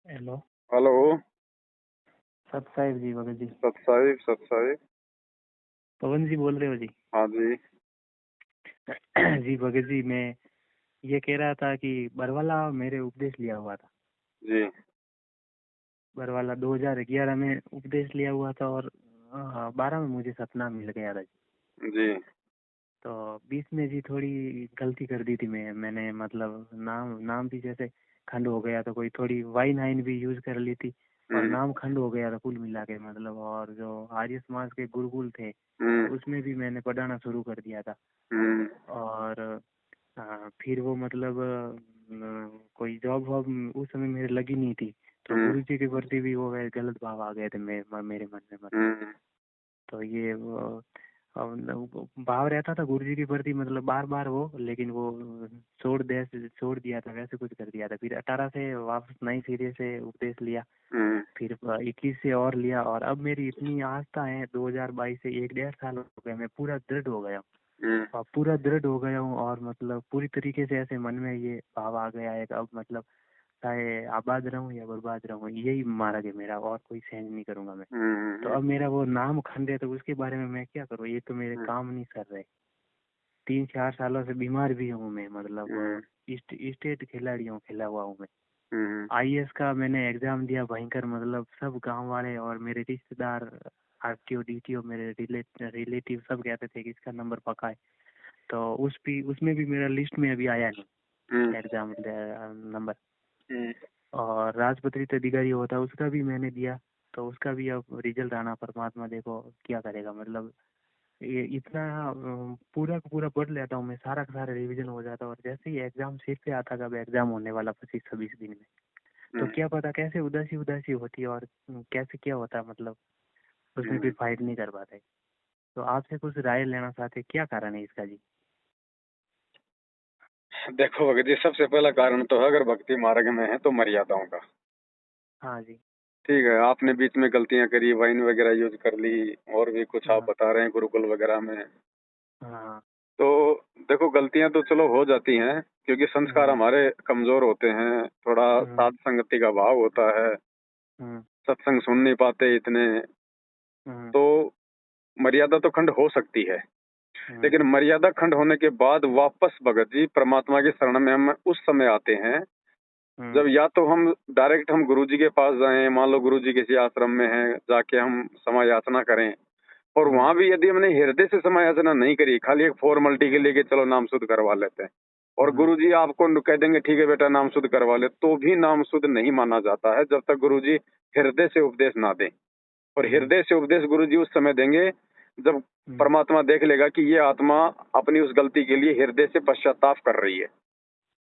Hello. Hello. सत साहिब जी, भगत जी। सत साहिब। पवन जी बोल रहे हो जी? हाँ जी। जी भगत जी, मैं ये कह रहा था कि बरवाला मेरे उपदेश लिया हुआ था। जी बरवाला 2011 में उपदेश लिया हुआ था और 12 में मुझे सपना मिल गया था जी। जी। तो 20 में जी थोड़ी गलती कर दी थी मैंने मतलब नाम नाम भी जैसे खंड हो गया तो कोई थोड़ी वाइन आइन भी यूज कर ली थी और हम्म। नाम खंड हो गया था कुल मिला के मतलब। और जो आर्य समाज के गुरुकुल थे हम्म। तो उसमें भी मैंने पढ़ाना शुरू कर दिया था। हम्म। और फिर वो मतलब कोई जॉब वॉब उस समय मेरे लगी नहीं थी। तो हम्म। गुरु जी के प्रति भी वो गलत भाव आ गए थे मेरे मन में मतलब। हम्म। तो ये भाव रहता था गुरु जी के प्रति मतलब बार बार वो, लेकिन वो छोड़ दिया था, वैसे कुछ कर दिया था। फिर 18 से वापस नई सिरे से उपदेश लिया। हम्म। फिर 21 से और लिया और अब मेरी इतनी आस्था है 2022 से 1-1.5 साल हो गए, मैं पूरा दृढ़ हो गया हूँ। हम्म। और पूरा दृढ़ हो गया हूँ और मतलब पूरी तरीके से ऐसे मन में ये भाव आ गया है कि अब मतलब चाहे आबाद रहूं या बर्बाद रहूं, यही मार्ग है मेरा और कोई चेंज नहीं करूंगा मैं। तो अब मेरा वो नाम खंड है तो उसके बारे में मैं क्या करूँ, ये तो मेरे काम नहीं कर रहे। 3-4 सालों से बीमार भी हूँ मैं मतलब। स्टेट खिलाड़ी हूँ, खेला हुआ हूँ मैं। हम्म। आईएएस का मैंने एग्जाम दिया भयंकर मतलब। सब गांव वाले और मेरे रिश्तेदार, आरटीओ डीटीओ, मेरे रिलेटिव सब कहते थे कि इसका नंबर पक्का है। तो उसमें भी मेरा लिस्ट में अभी आया हम्म। नहीं एग्जाम नंबर। हम्म। और राजपत्रित अधिकारी होता है उसका भी मैंने दिया। तो उसका भी अब रिजल्ट आना, परमात्मा देखो क्या करेगा मतलब। ये इतना पूरा का पूरा पढ़ लेता हूँ मैं, सारा का सारा रिवीजन हो जाता है और जैसे ही एग्जाम सिर पे आता है, अब एग्जाम होने वाला 25-26 दिन में, तो क्या पता कैसे उदासी उदासी होती है और कैसे क्या होता है मतलब। उसमें भी फाइट नहीं कर पाते। तो आपसे कुछ राय लेना चाहते, क्या कारण है इसका जी? देखो भगत जी, सबसे पहला कारण तो है, अगर भक्ति मार्ग में है तो मर्यादाओं का। हाँ जी। ठीक है, आपने बीच में गलतियां करी, वाइन वगैरह यूज कर ली, और भी कुछ आप हाँ बता रहे हैं गुरुकुल वगैरह में। हाँ। तो देखो, गलतियां तो चलो हो जाती हैं, क्योंकि संस्कार हम्म हमारे कमजोर होते हैं, थोड़ा हम्म साध संगति का भाव होता है, हम्म सत्संग सुन नहीं पाते इतने। हम्म तो मर्यादा तो खंड हो सकती है, हम्म लेकिन मर्यादा खंड होने के बाद वापस भगत जी परमात्मा की शरण में हम उस समय आते हैं हम्म जब या तो हम डायरेक्ट हम गुरु जी के पास जाएं, मान लो गुरु जी किसी आश्रम में हैं, जाके हम समय याचना करें। और हम्म वहां भी यदि हमने हृदय से समय याचना नहीं करी, खाली एक फॉर्मेलिटी के लिए कि चलो नाम शुद्ध करवा लेते हैं, और हम्म गुरु जी आपको कह देंगे ठीक है बेटा नाम शुद्ध करवा ले, तो भी नाम शुद्ध नहीं माना जाता है जब तक गुरु जी हृदय से उपदेश ना दें। और हम्म हृदय से उपदेश गुरु जी उस समय देंगे जब हम्म परमात्मा देख लेगा कि ये आत्मा अपनी उस गलती के लिए हृदय से पश्चाताप कर रही है।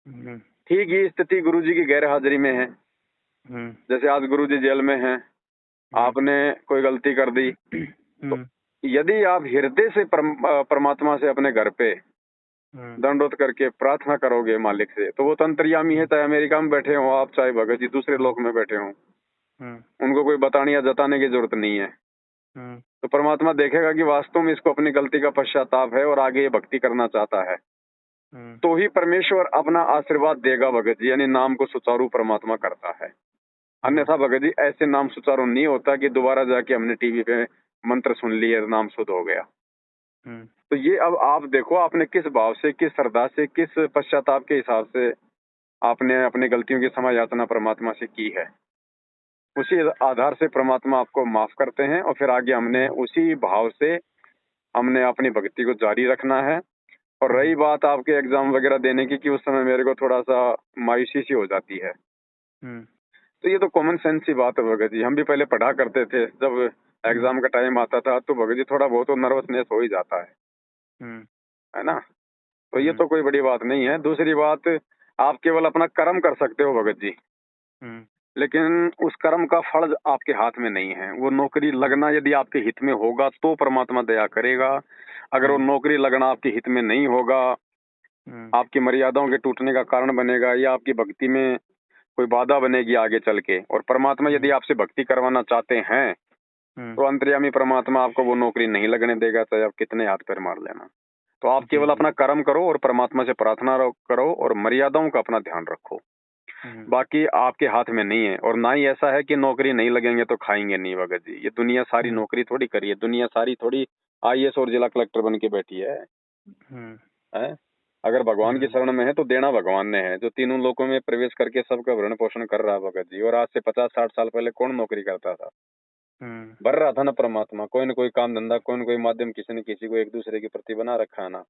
हम्म ठीक ही स्थिति गुरु जी की गैर हाजिरी में है। हम्म जैसे आज गुरु जी जेल में हैं, हम्म आपने कोई गलती कर दी, तो हम्म यदि आप हृदय से परमात्मा से अपने घर पे हम्म दंडोत करके प्रार्थना करोगे मालिक से, तो वो तो अंतर्यामी है, चाहे अमेरिका में बैठे हो आप, चाहे भगत जी दूसरे लोक में बैठे हो, हम्म उनको कोई बताने या जताने की जरूरत नहीं है। हम्म तो परमात्मा देखेगा कि वास्तव में इसको अपनी गलती का पश्चाताप है और आगे ये भक्ति करना चाहता है, हम्म तो ही परमेश्वर अपना आशीर्वाद देगा भगत जी, यानी नाम को सुचारू परमात्मा करता है। हम्म अन्यथा भगत जी ऐसे नाम सुचारू नहीं होता कि दोबारा जाके हमने टीवी पे मंत्र सुन लिए नाम शुद्ध हो गया। हम्म तो ये अब आप देखो, आपने किस भाव से, किस श्रद्धा से, किस पश्चाताप के हिसाब से आपने अपनी गलतियों की क्षमा याचना परमात्मा से की है, उसी आधार से परमात्मा आपको माफ करते हैं, और फिर आगे हमने उसी भाव से हमने अपनी भक्ति को जारी रखना है। और रही बात आपके एग्जाम वगैरह देने की कि उस समय मेरे को थोड़ा सा मायूसी सी हो जाती है, हम्म तो ये तो कॉमन सेंस की बात है भगत जी। हम भी पहले पढ़ा करते थे, जब हम्म एग्जाम का टाइम आता था तो भगत जी थोड़ा बहुत तो नर्वसनेस हो ही जाता हम्म है ना। तो ये हम्म तो कोई बड़ी बात नहीं है। दूसरी बात, आप केवल अपना कर्म कर सकते हो भगत जी, हम्म लेकिन उस कर्म का फल आपके हाथ में नहीं है। वो नौकरी हम्म लगना यदि आपके हित में होगा तो परमात्मा दया करेगा। अगर वो हम्म नौकरी लगना आपके हित में नहीं होगा, हम्म आपकी मर्यादाओं के टूटने का कारण बनेगा, या आपकी भक्ति में कोई बाधा बनेगी आगे चल के, और परमात्मा यदि आपसे भक्ति करवाना चाहते हैं हम्म तो अंतर्यामी परमात्मा आपको वो नौकरी नहीं लगने देगा, चाहे आप कितने हाथ पैर मार लेना। तो आप जी केवल जी। अपना कर्म करो और परमात्मा से प्रार्थना करो और मर्यादाओं का अपना ध्यान रखो। बाकी आपके हाथ में नहीं है। और ना ही ऐसा है कि नौकरी नहीं लगेंगे तो खाएंगे नहीं भगत जी। ये दुनिया सारी नौकरी थोड़ी करी है, दुनिया सारी थोड़ी IAS और जिला कलेक्टर बन के बैठी है। अगर भगवान की शरण में है तो देना भगवान ने है, जो तीनों लोकों में प्रवेश करके सबका भरण पोषण कर रहा है भगत जी। और आज से 50-60 साल पहले कौन नौकरी करता था? भर रहा था ना परमात्मा, कोई न कोई काम धंधा, कोई न कोई माध्यम किसी न किसी को एक दूसरे के प्रति बना रखा है ना।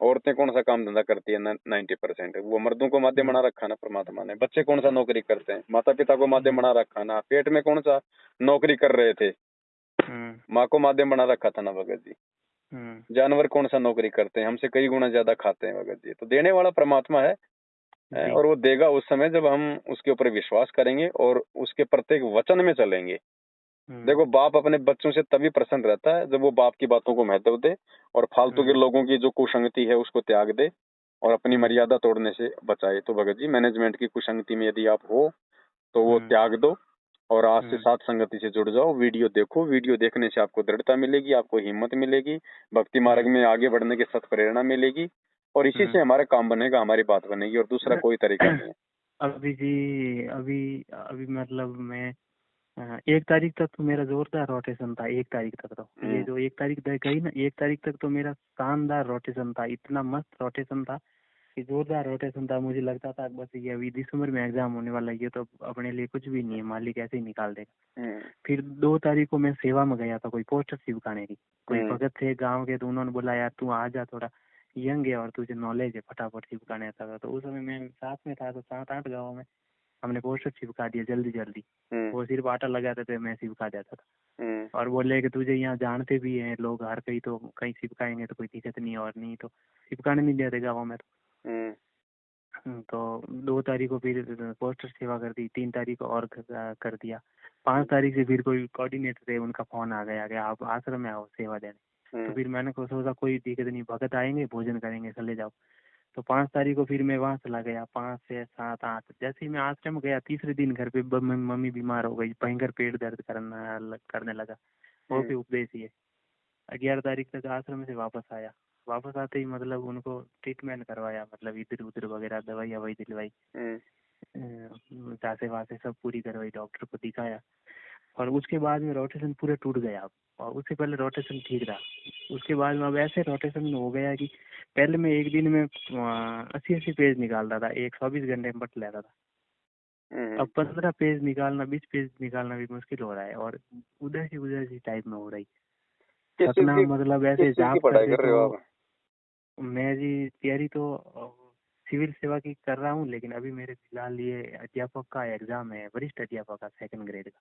औरतें कौन सा काम धंधा करती है? 90% वो मर्दों को माध्यम बना रखा है ना परमात्मा ने। बच्चे कौन सा नौकरी करते हैं? माता पिता को माध्यम बना रखा है ना। पेट में कौन सा नौकरी कर रहे थे? माँ को माध्यम बना रखा था ना भगत जी। जानवर कौन सा नौकरी करते हैं? हमसे कई गुना ज्यादा खाते हैं भगत जी। तो देने वाला परमात्मा है, और वो देगा उस समय जब हम उसके ऊपर विश्वास करेंगे और उसके प्रत्येक वचन में चलेंगे। देखो, बाप अपने बच्चों से तभी प्रसन्न रहता है जब वो बाप की बातों को महत्व दे और फालतू के लोगों की जो कुसंगति है उसको त्याग दे और अपनी मर्यादा तोड़ने से बचाए। तो भगत जी, मैनेजमेंट की कुसंगति में यदि आप हो तो वो त्याग दो और आज से साथ संगति से जुड़ जाओ। वीडियो देखो, वीडियो देखने से आपको दृढ़ता मिलेगी, आपको हिम्मत मिलेगी, भक्ति मार्ग में आगे बढ़ने की सत प्रेरणा मिलेगी और इसी से हमारे काम बनेगा, हमारी बात बनेगी और दूसरा कोई तरीका नहीं है। अभी जी अभी अभी मतलब मैं 1 तारीख तक तो मेरा जोरदार रोटेशन था। 1 तारीख तक तो ये जो 1 तारीख तक गई ना, 1 तारीख तक तो मेरा शानदार रोटेशन था। इतना मस्त रोटेशन था कि जोरदार रोटेशन था। मुझे लगता था बस ये अभी दिसंबर में एग्जाम होने वाला है, ये तो अपने लिए कुछ भी नहीं है, मालिक ऐसे ही निकाल देगा। फिर 2 तारीख को मैं सेवा में गया था, कोई पोस्टर चिपकाने की। कोई भगत थे गाँव के, तो उन्होंने बोला यार तू आ जा, थोड़ा यंग है और तुझे नॉलेज है, फटाफट चिपकाने था। तो उस समय मैं साथ में था, तो 7-8 गाँव में हमने पोस्टर चिपका दिया जल्दी जल्दी। वो सिर्फ आटा लगाते थे, मैं चिपका देता था। और बोले कि तुझे यहाँ जानते भी हैं लोग, हर कहीं तो कहीं चिपकाएंगे तो कोई दिक्कत नहीं, और नहीं तो चिपकाने नहीं देते गाँव में। तो 2 तारीख को फिर पोस्टर सेवा कर दी, 3 तारीख को और कर दिया। 5 तारीख से फिर कोई कोऑर्डिनेटर थे, उनका फोन आ गया कि आप आश्रम में आओ सेवा देने। तो फिर मैंने सोचा कोई दिक्कत नहीं, भगत आएंगे, भोजन करेंगे, चले जाओ। तो 5 तारीख को फिर मैं वहाँ चला गया। 5, 6, 7, 8 जैसे ही मैं आश्रम गया, तीसरे दिन घर पे मम्मी बीमार हो गई, भयंकर पेट दर्द करने लगा। वो भी उपदेश ही है। 11 तारीख तक आश्रम से वापस आया। वापस आते ही मतलब उनको ट्रीटमेंट करवाया, मतलब इधर उधर वगैरह दवाई ववाई दिलवाई, जांचे वासे सब पूरी करवाई, डॉक्टर को दिखाया। और उसके बाद में रोटेशन पूरे टूट गया। और उससे पहले रोटेशन ठीक रहा। उसके बाद में अब ऐसे रोटेशन हो गया कि पहले मैं एक दिन में 80-80 पेज निकालता था, 24 घंटे में पढ़ लेता था। अब 15 पेज निकालना, 20 पेज निकालना भी मुश्किल हो रहा है, और उधर सी टाइप में हो रही। सपना मतलब ऐसे जाप करते तो मैं जी तैयारी तो सिविल सेवा की कर रहा हूँ, लेकिन अभी मेरे फिलहाल ये अध्यापक का एग्जाम है, वरिष्ठ अध्यापक का 2nd ग्रेड का।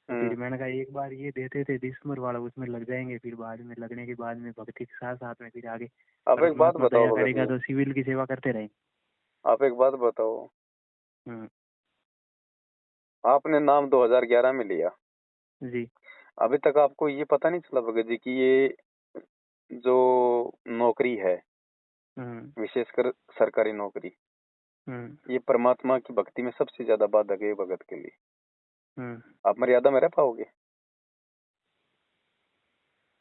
फिर मैंने कहा एक बार ये देते थे दिसंबर वाला, उसमें लग जाएंगे, फिर बाद में लगने के बाद में भक्ति के साथ साथ में फिर आगे आप एक बात बताओ करेगा तो सिविल की सेवा करते रहे। आप एक बात बताओ, आपने नाम 2011 में लिया जी, अभी तक आपको ये पता नहीं चला भगत जी कि ये जो नौकरी है, विशेषकर सरकारी नौकरी, ये परमात्मा की भक्ति में सबसे ज्यादा बाधक है भगत के लिए। आप मर्यादा में रह पाओगे?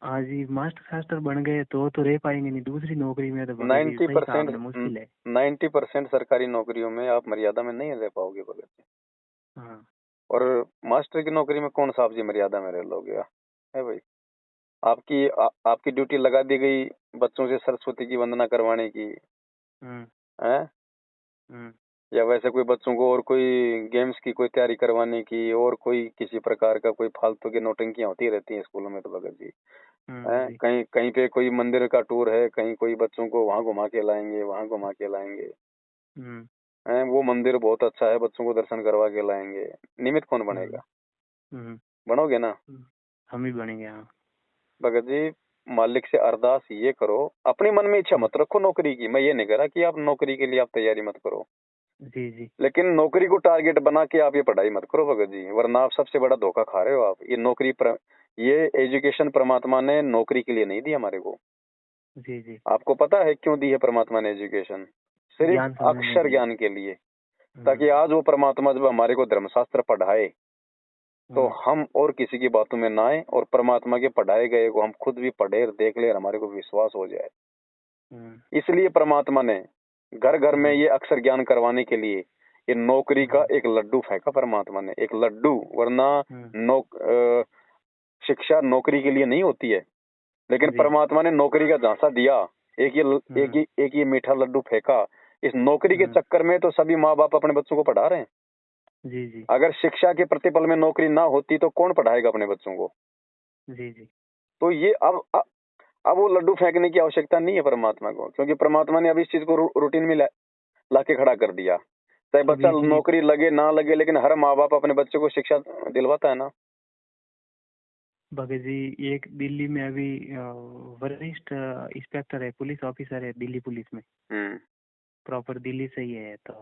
हाँ जी, मास्टर शास्त्र बन गए तो रह पाएंगे, नहीं दूसरी नौकरी में तो 90% मुश्किल है। 90% सरकारी नौकरियों में आप मर्यादा में नहीं रह पाओगे भगत जी। और मास्टर की नौकरी में कौन सा आप जी मर्यादा में रह लोगे? है भाई, आपकी ड्यूटी लगा दी गई बच्चों से सरस्वती की वंदना करवाने की, है, या वैसे कोई बच्चों को और कोई गेम्स की कोई तैयारी करवाने की, और कोई किसी प्रकार का कोई फालतू की नौटंकियां होती रहती हैं स्कूलों में तो भगत जी। कहीं कहीं पे कोई मंदिर का टूर है, कहीं कोई बच्चों को वहां घुमा के लाएंगे, वहां घुमा के लाएंगे, वो मंदिर बहुत अच्छा है, बच्चों को दर्शन करवा के लाएंगे। निमित्त कौन बनेगा? बनोगे ना? हम ही बनेंगे। हाँ भगत जी, मालिक से अरदास ये करो, अपने मन में इच्छा मत रखो नौकरी की। मैं ये नहीं कह रहा कि आप नौकरी के लिए आप तैयारी मत करो जी, लेकिन नौकरी को टारगेट बना के आप ये पढ़ाई मत करो भगत जी, वरना आप सबसे बड़ा धोखा खा रहे हो। आप ये एजुकेशन परमात्मा ने नौकरी के लिए नहीं दी हमारे को। जी, आपको पता है क्यों दी है परमात्मा ने एजुकेशन? सिर्फ अक्षर ज्ञान के लिए, ताकि आज वो परमात्मा जब हमारे को धर्मशास्त्र पढ़ाए तो हम और किसी की बातों में ना आए, और परमात्मा के पढ़ाए गए को हम खुद भी पढ़े और देख ले और हमारे को विश्वास हो जाए। इसलिए परमात्मा ने घर घर में ये अक्षर ज्ञान करवाने के लिए ये नौकरी का एक लड्डू फेंका परमात्मा ने, एक लड्डू, वरना शिक्षा नौकरी के लिए नहीं होती है, लेकिन परमात्मा ने नौकरी का झांसा दिया। एक ये मीठा लड्डू फेंका। इस नौकरी के चक्कर में तो सभी माँ बाप अपने बच्चों को पढ़ा रहे हैं। जी जी। अगर शिक्षा के प्रतिफल में नौकरी ना होती तो कौन पढ़ाएगा अपने बच्चों को? जी जी। तो ये अब वो लड्डू फेंकने की आवश्यकता नहीं है परमात्मा को, क्योंकि परमात्मा ने अब इस चीज को रूटीन में लाके खड़ा कर दिया। चाहे बच्चा नौकरी लगे ना लगे, लेकिन हर माँ बाप अपने बच्चों को शिक्षा दिलवाता है ना। भगत जी, एक दिल्ली में अभी वरिष्ठ इंस्पेक्टर है, पुलिस ऑफिसर है दिल्ली पुलिस में, प्रॉपर दिल्ली से ही है। तो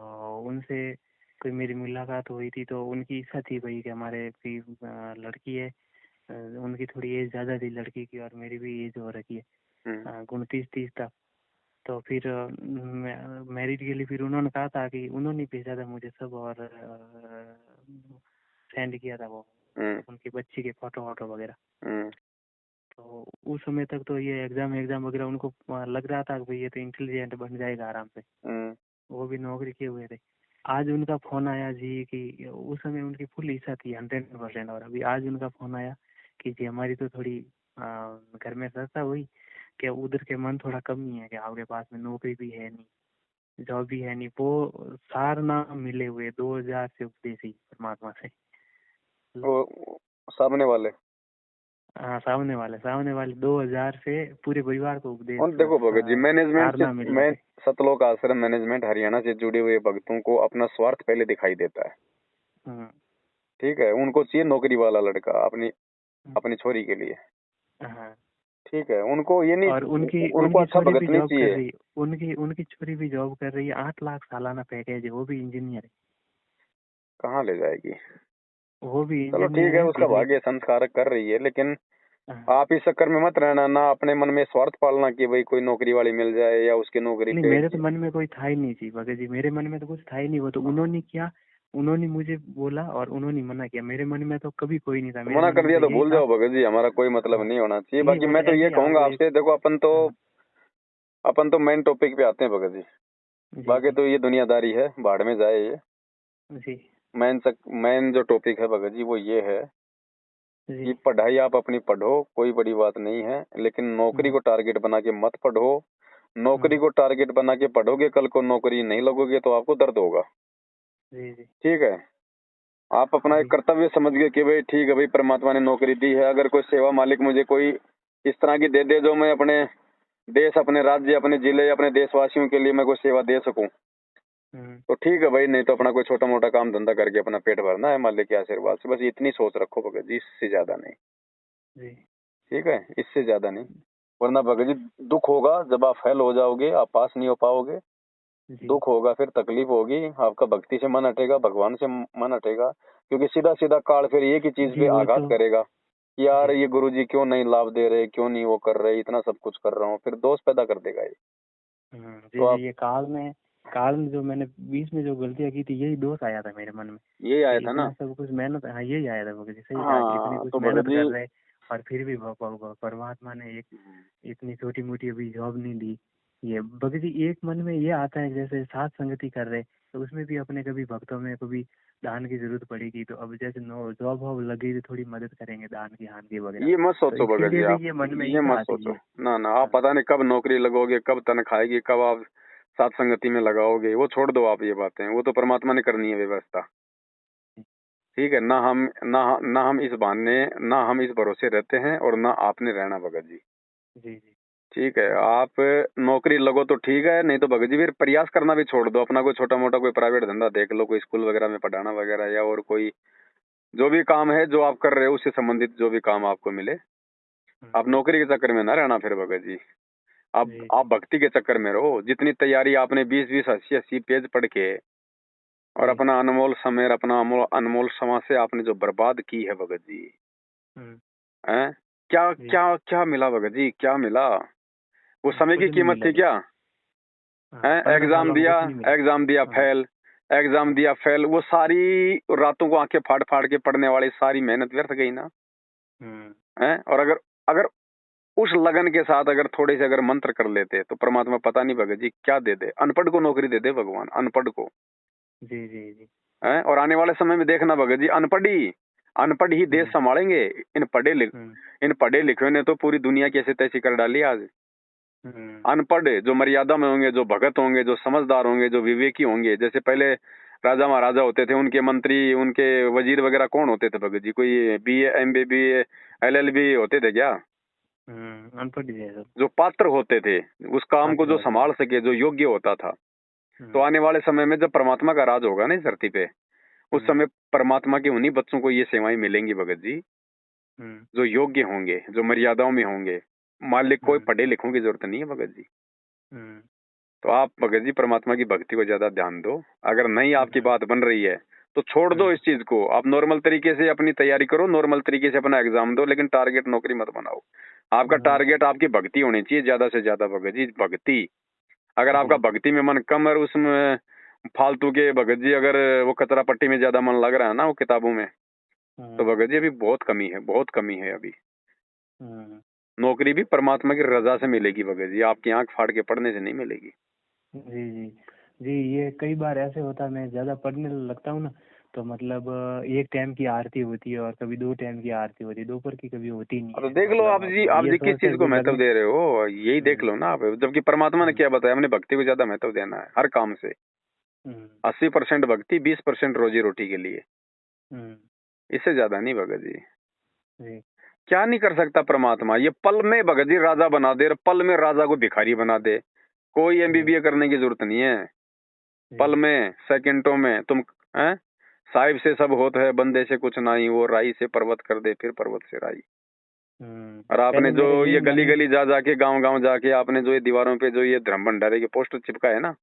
उनसे कोई मेरी मुलाकात हुई थी, तो उनकी इच्छा थी भाई कि हमारे की लड़की है, उनकी थोड़ी एज ज़्यादा थी लड़की की, और मेरी भी एज हो रखी है 29-30 तक। तो फिर मैरिज के लिए फिर उन्होंने कहा था कि उन्होंने भेजा था मुझे सब, और सेंड किया था वो उनकी बच्ची के फोटो वोटो वगैरह। तो उस समय तक तो ये एग्जाम वगैरह उनको लग रहा था कि भाई ये तो इंटेलिजेंट बन जाएगा आराम से, वो भी नौकरी किए हुए थे। आज उनका फोन आया जी कि उस समय उनकी फुल इच्छा थी 100%, और अभी आज उनका फोन आया कि जी हमारी तो थोड़ी घर में चर्चा हुई कि उधर के मन थोड़ा कम ही है, कि आपके पास में नौकरी भी है नहीं, जॉब भी है नहीं। वो सार ना मिले हुए 2000 से उपदेशी परमात्मा से, वो सामने वाले, हाँ सामने वाले 2000 से पूरे परिवार को उपदेश। और देखो भगत जी, मैनेजमेंट से, मैं सतलोक आश्रम मैनेजमेंट हरियाणा से जुड़े हुए भक्तों को अपना स्वार्थ पहले दिखाई देता है। ठीक है, उनको चाहिए नौकरी वाला लड़का अपनी छोरी के लिए। ठीक है, उनको ये नहीं, और उनको अच्छा भगत नहीं चाहिए। उनकी छोरी भी जॉब कर रही है, 8 लाख सालाना पैकेज है, वो भी इंजीनियर है। कहाँ ले जाएगी? वो भी चलो ठीक है, उसका भाग्य संस्कार कर रही है, लेकिन आप इस चक्कर में मत रहना, ना अपने मन में स्वार्थ पालना कि भाई कोई नौकरी वाली मिल जाए या उसकी नौकरी नहीं, मेरे तो मन में कोई था ही नहीं जी भगत जी, मेरे मन में तो कुछ था ही नहीं। वो तो उन्होंने किया, उन्होंने मुझे बोला और उन्होंने मना किया, मेरे मन में तो कभी कोई नहीं था। मना कर दिया तो भूल जाओ भगत जी, हमारा कोई मतलब नहीं होना चाहिए। बाकी मैं तो ये कहूंगा आपसे, देखो अपन तो मेन टॉपिक पे आते हैं भगत जी। बाकी तो ये दुनियादारी है, भाड़ में जाए ये जी। मेन जो टॉपिक है भगत जी वो ये है कि पढ़ाई आप अपनी पढ़ो, कोई बड़ी बात नहीं है, लेकिन नौकरी को टारगेट बना के मत पढ़ो। नौकरी को टारगेट बना के पढ़ोगे, कल को नौकरी नहीं लगोगे तो आपको दर्द होगा। ठीक है, आप अपना एक कर्तव्य समझ गए कि भाई ठीक है भाई, परमात्मा ने नौकरी दी है, अगर कोई सेवा मालिक मुझे कोई इस तरह की दे दे जो मैं अपने देश, अपने राज्य, अपने जिले, अपने देशवासियों के लिए मैं कोई सेवा दे सकूं, तो ठीक है भाई, नहीं तो अपना कोई छोटा मोटा काम धंधा करके अपना पेट भरना है मालिक के आशीर्वाद से। बस इतनी सोच रखो भगत जी, इससे ज्यादा नहीं। ठीक है, इससे ज्यादा नहीं, वरना भगत जी दुख होगा जब आप फेल हो जाओगे, आप पास नहीं हो पाओगे, दुख होगा, फिर तकलीफ होगी, आपका भक्ति से मन हटेगा, भगवान से मन हटेगा, क्योंकि सीधा सीधा काल फिर एक ही चीज पे आघात करेगा कि यार ये गुरुजी क्यों नहीं लाभ दे रहे, क्यों नहीं वो कर रहे, इतना सब कुछ कर रहा हूँ, फिर दोष पैदा कर देगा ये। तो ये काल में जो मैंने बीच में जो गलतियां की थी, यही दोष आया था मेरे मन में, यही आया था ना, सब कुछ मेहनत, हाँ यही आया था भगत जी, सही कहा, इतनी कुछ मेहनत कर रहे और फिर भी परमात्मा ने एक इतनी छोटी मोटी अभी जॉब नहीं दी। ये भगत जी एक मन में ये आता है, जैसे साथ संगति कर रहे तो उसमें भी अपने कभी भक्तों में कभी दान की जरूरत पड़ेगी, तो अब जैसे जॉब वॉब लगी तो थोड़ी मदद करेंगे दान की, हान की वगैरह। ये मत सोचो भगत जी आप, ये मन में ये मत सोचो ना, आप पता नहीं कब नौकरी लगोगे, कब तनख्वाह आएगी, कब आप साथ संगति में लगाओगे, वो छोड़ दो आप ये बातें, वो तो परमात्मा ने करनी है व्यवस्था। ठीक है, ना हम इस बहाने, ना हम इस भरोसे रहते हैं, और ना आपने रहना भगत जी। जी। ठीक है, आप नौकरी लगो तो ठीक है, नहीं तो भगत जी फिर प्रयास करना भी छोड़ दो, अपना कोई छोटा मोटा कोई प्राइवेट धंधा देख लो, कोई स्कूल वगैरह में पढ़ाना वगैरह, या और कोई जो भी काम है जो आप कर रहे हो उससे संबंधित जो भी काम आपको मिले, आप नौकरी के चक्कर में ना रहना फिर भगत जी, आप भक्ति के चक्कर में रहो। जितनी तैयारी आपने 20-20, 80-80 पेज पढ़ के और अपना अनमोल समय, अपना अनमोल समय से आपने जो बर्बाद की है भगत जी, हैं, क्या क्या क्या मिला भगत जी, क्या मिला? वो समय की कीमत थी क्या? एग्जाम दिया फेल, एग्जाम दिया फेल, वो सारी रातों को आंखें फाड़ फाड़ के पढ़ने वाली सारी मेहनत व्यर्थ गई ना। हैं, और अगर उस लगन के साथ अगर थोड़े से अगर मंत्र कर लेते तो परमात्मा पता नहीं भगत जी क्या दे दे, अनपढ़ को नौकरी दे दे भगवान, अनपढ़ को। जी जी जी। हैं। और आने वाले समय में देखना भगत जी, अनपढ़ ही देश हम्म संभालेंगे। हम्म इन पढ़े लिखे ने तो पूरी दुनिया कैसे तैसी कर डाली आज। हम्म अनपढ़ जो मर्यादा में होंगे, जो भगत होंगे, जो समझदार होंगे, जो विवेकी होंगे, जैसे पहले राजा महाराजा होते थे, उनके मंत्री, उनके वजीर वगैरह कौन होते थे भगत जी? कोई BA MBBA LLB होते थे क्या? अनपढ़ ही है सब। जो पात्र होते थे, उस काम को पात्र जो होते थे। संभाल सके, जो योग्य होता था। तो हम्म आने वाले समय में जब परमात्मा का राज होगा ना इस धरती पे, उस हम्म समय परमात्मा के उन्हीं बच्चों को ये सेवाएं मिलेंगी भगत जी, हम्म जो योग्य होंगे, जो मर्यादाओं में होंगे। मालिक कोई हम्म पढ़े लिखों की जरूरत नहीं है भगत जी। हम्म तो आप भगत जी परमात्मा की भक्ति को ज्यादा ध्यान दो। अगर नहीं आपकी हम्म बात बन रही है तो छोड़ दो हम्म इस चीज को। आप नॉर्मल तरीके से अपनी तैयारी करो, नॉर्मल तरीके से अपना एग्जाम दो, लेकिन टारगेट नौकरी मत बनाओ। आपका हम्म, टारगेट आपकी भक्ति होनी चाहिए ज्यादा से ज्यादा भगत जी, भक्ति। अगर आपका जी। भक्ति में मन कम है और उसमें फालतू के भगत जी, अगर वो कचरा पट्टी में ज्यादा मन लग रहा है ना वो किताबों में, तो हम्म भगत जी अभी बहुत कमी है, बहुत कमी है अभी। हम्म, नौकरी भी परमात्मा की रजा से मिलेगी भगत जी, आपकी आंख फाड़ के पढ़ने से नहीं मिलेगी। जी जी जी। ये कई बार ऐसे होता है, मैं ज्यादा पढ़ने लगता हूँ ना, तो मतलब एक टाइम की आरती होती है और कभी 2 टाइम की आरती होती है, दोपहर की कभी होती नहीं अब तो है। देख लो मतलब आप ये जी किस सोचते चीज हैं को कि महत्व लगने। दे रहे हो, यही देख हम्म लो ना आप। जबकि परमात्मा ने हम्म क्या बताया, हमने भक्ति को ज्यादा महत्व देना है हर काम से। हम्म 80% भक्ति, 20% रोजी रोटी के लिए, हम्म, इससे ज्यादा नहीं भगत जी। जी क्या नहीं कर सकता परमात्मा, ये पल में भगत जी राजा बना दे, और पल में राजा को भिखारी बना दे। कोई जी MBBA करने की जरूरत नहीं है। पल जी। में, सेकंडों में तुम हैं। साहिब से सब होत है, बंदे से कुछ नहीं, वो राई से पर्वत कर दे, फिर पर्वत से राई। और आपने पहले जो मेरे ये यही गली मानने। गली जा जाके, गांव गांव जाके आपने जो ये दीवारों पे जो ये धर्म भंडारे के पोस्टर चिपकाए ना,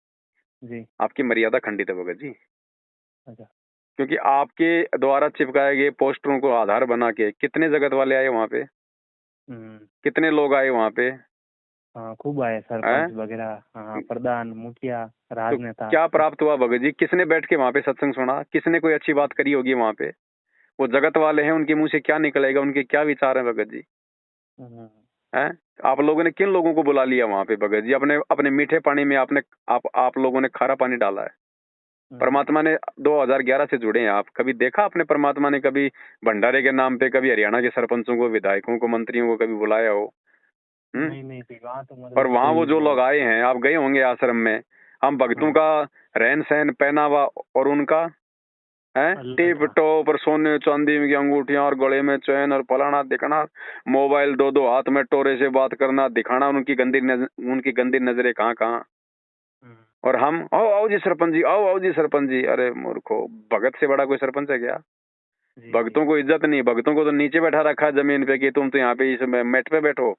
जी। आपकी मर्यादा खंडित है भगत जी। अच्छा। क्योंकि आपके द्वारा चिपकाए गए पोस्टरों को आधार बना के कितने जगत वाले आए वहां पे, हम्म। कितने लोग आए वहां पे, हाँ खूब आए सरपंच हैं? वगैरह, हाँ प्रधान मुखिया तो राजनेता क्या सब। प्राप्त हुआ भगत जी? किसने बैठ के वहां पे सत्संग सुना? किसने कोई अच्छी बात करी होगी वहां पे? वो जगत वाले हैं, उनके मुंह से क्या निकलेगा, उनके क्या विचार हैं भगत जी? हम्म हैं? आप लोगों ने किन लोगों को बुला लिया वहां पे भगत जी? अपने अपने मीठे पानी में आपने आप लोगों ने खारा पानी डाला है। हम्म परमात्मा ने 2011 से जुड़े हैं आप, कभी देखा आपने परमात्मा ने कभी भंडारे के नाम पे कभी हरियाणा के सरपंचों को, विधायकों को, मंत्रियों को कभी बुलाया हो? हम्म? नहीं नहीं थी वहाँ तो, और मतलब वहां वो कोई जो लोग आए हैं, आप गए होंगे आश्रम में, हम भक्तों हाँ का रहन सहन, पहनावा और उनका है अलग टिप था। टॉप और सोने चांदी की अंगूठियां और गले में चैन और फलाना दिखाना, मोबाइल दो दो हाथ में टोरे से बात करना, दिखाना उनकी गंदी नजरें कहाँ कहाँ। हम्म, और हम आओ आओ जी सरपंच जी, आओ आओ जी सरपंच जी। अरे मूर्खो, भगत से बड़ा कोई सरपंच है क्या? जी जी। भक्तों को इज्जत नहीं, भक्तों को तो नीचे बैठा रखा है जमीन पे कि तुम तो यहाँ पे इस मेट पे बैठो।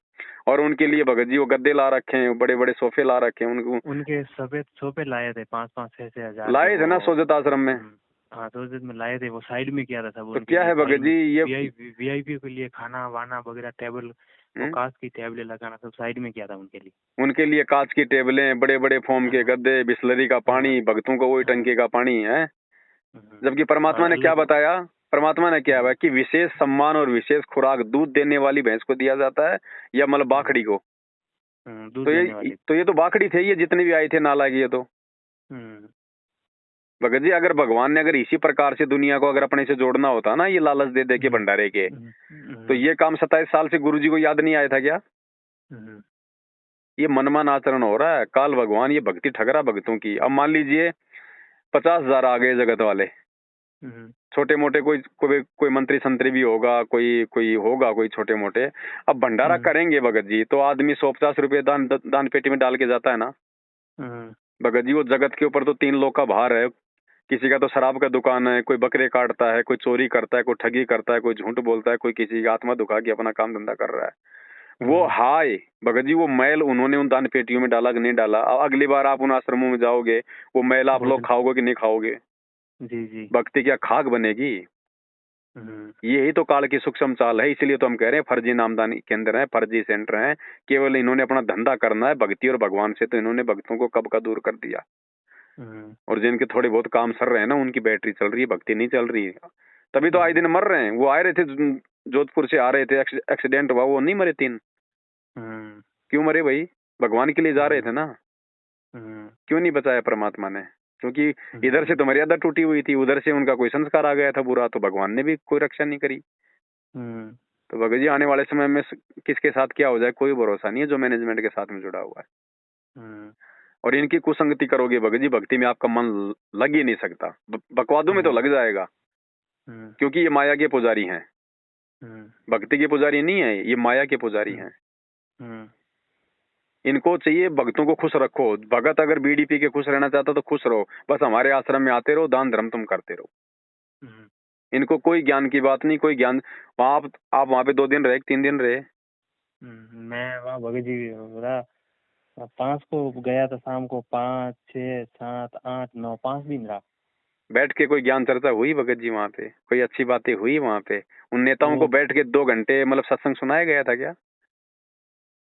और उनके लिए भगत जी वो गद्दे ला रखे हैं, बड़े बड़े सोफे ला रखे हैं उनको। उनके सफेद सोफे लाए थे 5-5 6-6 हज़ार के लाए थे वो। ना सोजत आश्रम में। हाँ तो में लाए थे, वो साइड में किया था सब तो उनके क्या लिए, है साइड भगत में जी ये? VIP के लिए खाना वाना वगैरह टेबल, वो हम्म? कांच की टेबलें लगाना सब साइड में किया था उनके लिए। उनके लिए कांच की टेबलें, बड़े बड़े फोम के हाँ गद्दे, बिस्लरी का हाँ पानी, भक्तों को वही हाँ टंकी का पानी है। जबकि और परमात्मा ने क्या अलग। बताया? परमात्मा ने क्या है कि विशेष सम्मान और विशेष खुराक दूध देने वाली भैंस को दिया जाता है, या मतलब बाखड़ी को। दूध तो देने ये वाली। तो ये तो बाखड़ी थे, ये जितने भी आए थे नालायक ये तो। हम्म भगत जी अगर भगवान ने अगर इसी प्रकार से दुनिया को अगर अपने से जोड़ना होता ना, ये लालच दे दे के हम्म भंडारे के, हम्म तो हम्म ये काम 27 साल से गुरु जी को याद नहीं आया था क्या? हम्म ये मनमान आचरण हो रहा है, काल भगवान ये भक्ति ठगरा भक्तों की। अब मान लीजिए 50,000 आ गए जगत वाले, हम्म छोटे मोटे, कोई मंत्री संतरी भी होगा, कोई कोई होगा कोई छोटे मोटे। अब भंडारा हम्म करेंगे भगत जी, तो आदमी 150 रुपये दान पेटी में डाल के जाता है ना हम्म भगत जी। वो जगत के ऊपर तो 3 लोग का भार है। किसी का तो शराब का दुकान है, कोई बकरे काटता है, कोई चोरी करता है, कोई ठगी करता है, कोई झूठ बोलता है, कोई किसी की आत्मा दुखा के अपना काम धंधा कर रहा है। वो हम्म, हाय भगत जी, वो मैल उन्होंने उन दान पेटियों में डाला कि नहीं डाला? अब अगली बार आप उन आश्रमों में जाओगे, वो मैल आप लोग भोजन। खाओगे कि नहीं खाओगे? जी जी। भक्ति क्या खाक बनेगी? हम्म यही तो काल की सूक्ष्म चाल है। इसलिए तो हम कह रहे हैं फर्जी नामदानी केंद्र है, फर्जी सेंटर है। केवल इन्होंने अपना धंधा करना है भक्ति और भगवान से, तो इन्होंने भक्तों को कब का दूर कर दिया। हम्म और जिनके थोड़े बहुत काम सर रहे हैं ना, उनकी बैटरी चल रही है, भक्ति नहीं चल रही है। तभी तो आए हम्म दिन मर रहे हैं। वो आए रहे थे जोधपुर से आ रहे थे, एक्सीडेंट हुआ, वो नहीं मरे 3? हम्म क्यों मरे भाई? भगवान के लिए जा रहे हम्म थे ना। हम्म क्यों नहीं बचाया परमात्मा ने? क्योंकि इधर से तो मर्यादा टूटी हुई थी, उधर से उनका कोई संस्कार आ गया था बुरा, तो भगवान ने भी कोई रक्षा नहीं करी। तो भगत जी आने वाले समय में किसके साथ क्या हो जाए कोई भरोसा नहीं है, जो मैनेजमेंट के साथ में जुड़ा हुआ है। और इनकी कुसंगति करोगे भगत जी, भक्ति में आपका मन लग ही नहीं सकता। बकवादों में तो लग जाएगा, क्योंकि ये माया के पुजारी हैं, भक्ति के पुजारी नहीं है, ये माया के पुजारी हैं। इनको चाहिए भक्तों को खुश रखो। भगत अगर बीड़ी पी के खुश रहना चाहता तो खुश रहो, बस हमारे आश्रम में आते रहो, दान धर्म तुम करते रहो। इनको कोई ज्ञान की बात नहीं, कोई ज्ञान। आप वहाँ पे 2 दिन रहे, 3 दिन रहे? मैं वहाँ भगत जी 5 को गया था, शाम को 5, 6, 7, 8, 9 5 दिन रहा। बैठ के कोई ज्ञान चर्चा हुई भगत जी वहाँ पे? कोई अच्छी बातें हुई वहाँ पे? उन नेताओं को बैठ के 2 घंटे मतलब सत्संग सुनाया गया था क्या?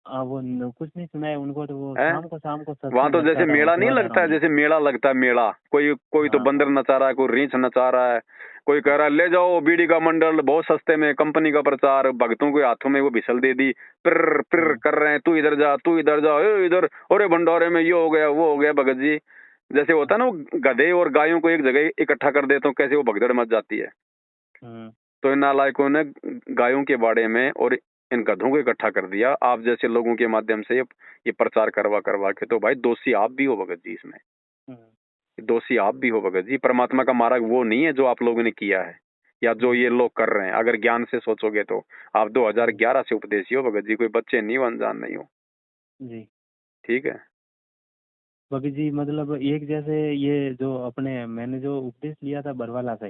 वो कुछ नहीं सुनाया उनको, तो वो शाम को वहाँ तो जैसे मेला नहीं लगता है, जैसे मेला लगता है, मेला कोई तो बंदर नचा रहा है, कोई रीछ नचा रहा है, कोई कह रहा है ले जाओ बीड़ी का मंडल बहुत सस्ते में, कंपनी का प्रचार, भक्तों के हाथों में वो बिसल दे दी, पिर पिर कर रहे हैं, तू इधर जा, तू इधर जा, इधर, अरे भंडारे में ये हो गया वो हो गया। भगत जी जैसे होता है ना, वो गधे और गायों को एक जगह इकट्ठा कर देते हो, कैसे वो भगदड़ मच जाती है। तो इन नालायकों ने गायों के बाड़े में और इन गधों को इकट्ठा कर दिया, आप जैसे लोगों के माध्यम से ये प्रचार करवा के। तो भाई दोषी आप भी हो भगत जी, इसमें दोषी आप भी हो भगत जी। परमात्मा का मार्ग वो नहीं है जो आप लोगों ने किया है या जो ये लोग कर रहे हैं। अगर ज्ञान से सोचोगे तो आप 2011 से उपदेशी हो भगत जी, कोई बच्चे नहीं हो, अनजान नहीं हो जी। ठीक है भगत जी, मतलब एक जैसे ये जो मैंने जो उपदेश लिया था बरवाला से,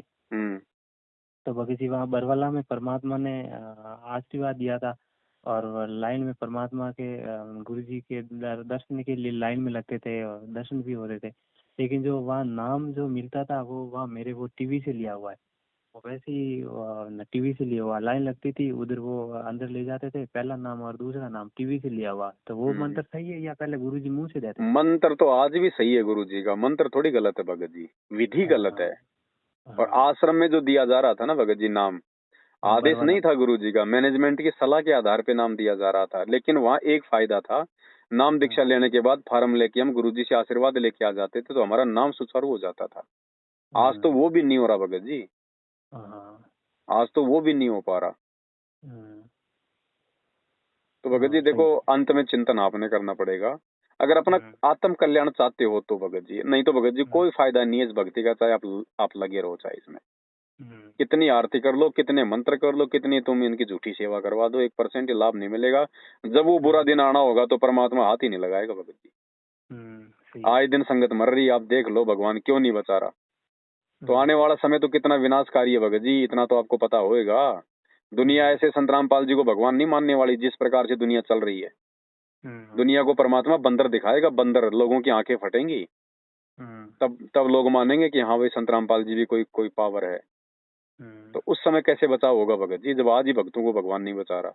तो भगत जी वहाँ बरवाला में परमात्मा ने आशीर्वाद दिया था, और लाइन में परमात्मा के गुरु जी के दर्शन के लिए लाइन में लगते थे और दर्शन भी हो रहे थे। लेकिन जो वहाँ नाम जो मिलता था वो वहाँ मेरे वो टीवी से लिया हुआ है, वो वैसे ही टीवी से लिया हुआ, लाइन लगती थी उधर, वो अंदर ले जाते थे, पहला नाम और दूसरा नाम टीवी से लिया हुआ। तो वो मंत्र सही है या पहले गुरु जी मुँह से देते? मंत्र तो आज भी सही है गुरु जी का, मंत्र थोड़ी गलत है भगत जी, विधि गलत है। और आश्रम में जो दिया जा रहा था ना भगत जी नाम, आदेश नहीं था गुरु जी का, मैनेजमेंट की सलाह के आधार पे नाम दिया जा रहा था। लेकिन वहाँ एक फायदा था, नाम दीक्षा लेने के बाद फार्म लेके हम गुरु जी से आशीर्वाद लेके आ जाते थे, तो हमारा नाम सुचारू हो जाता था। आज तो वो भी नहीं हो रहा भगत जी, आज तो वो भी नहीं हो पा रहा। तो भगत जी देखो, अंत में चिंतन आपने करना पड़ेगा, अगर अपना आत्म कल्याण चाहते हो तो भगत जी। नहीं तो भगत जी कोई फायदा नहीं है इस भक्ति का, चाहे आप लगे रहो चाहे इसमें, कितनी आरती कर लो, कितने मंत्र कर लो, कितनी तुम इनकी झूठी सेवा करवा दो, 1% लाभ नहीं मिलेगा। जब वो बुरा दिन आना होगा तो परमात्मा हाथ ही नहीं लगाएगा भगत जी। आए दिन संगत मर रही, आप देख लो भगवान क्यों नहीं बचा रहा। तो आने वाला समय तो कितना विनाशकारी है भगत जी, इतना तो आपको पता होएगा। दुनिया ऐसे संत रामपाल जी को भगवान नहीं मानने वाली, जिस प्रकार से दुनिया चल रही है। दुनिया को परमात्मा बंदर दिखाएगा, बंदर, लोगों की आंखें फटेंगी, तब लोग मानेंगे कि हाँ भाई संत रामपाल जी भी कोई पावर है। तो उस समय कैसे बचाव होगा भगत जी, जब आज ही भक्तों को भगवान नहीं बचा रहा।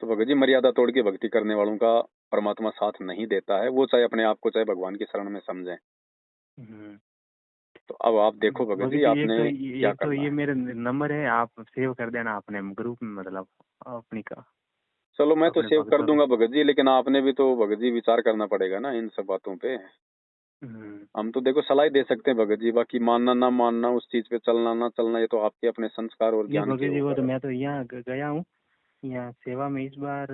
तो भगत जी मर्यादा तोड़ के भक्ति करने वालों का परमात्मा साथ नहीं देता है, वो चाहे अपने आप को चाहे भगवान की शरण में समझें। तो अब आप देखो भगत जी, आपने क्या करना है। ये मेरा नंबर है, आप सेव कर देना अपने ग्रुप में, मतलब अपनी का। चलो मैं तो सेव कर दूंगा भगत जी, लेकिन आपने भी तो भगत जी विचार करना पड़ेगा ना इन सब बातों पे। हम तो देखो सलाह दे सकते हैं भगत जी, बाकी मानना ना मानना, उस चीज पे चलना ना चलना, ये तो आपके अपने संस्कार और ज्ञान भगत जी वो तो मैं तो यहाँ गया हूँ, यहाँ सेवा में इस बार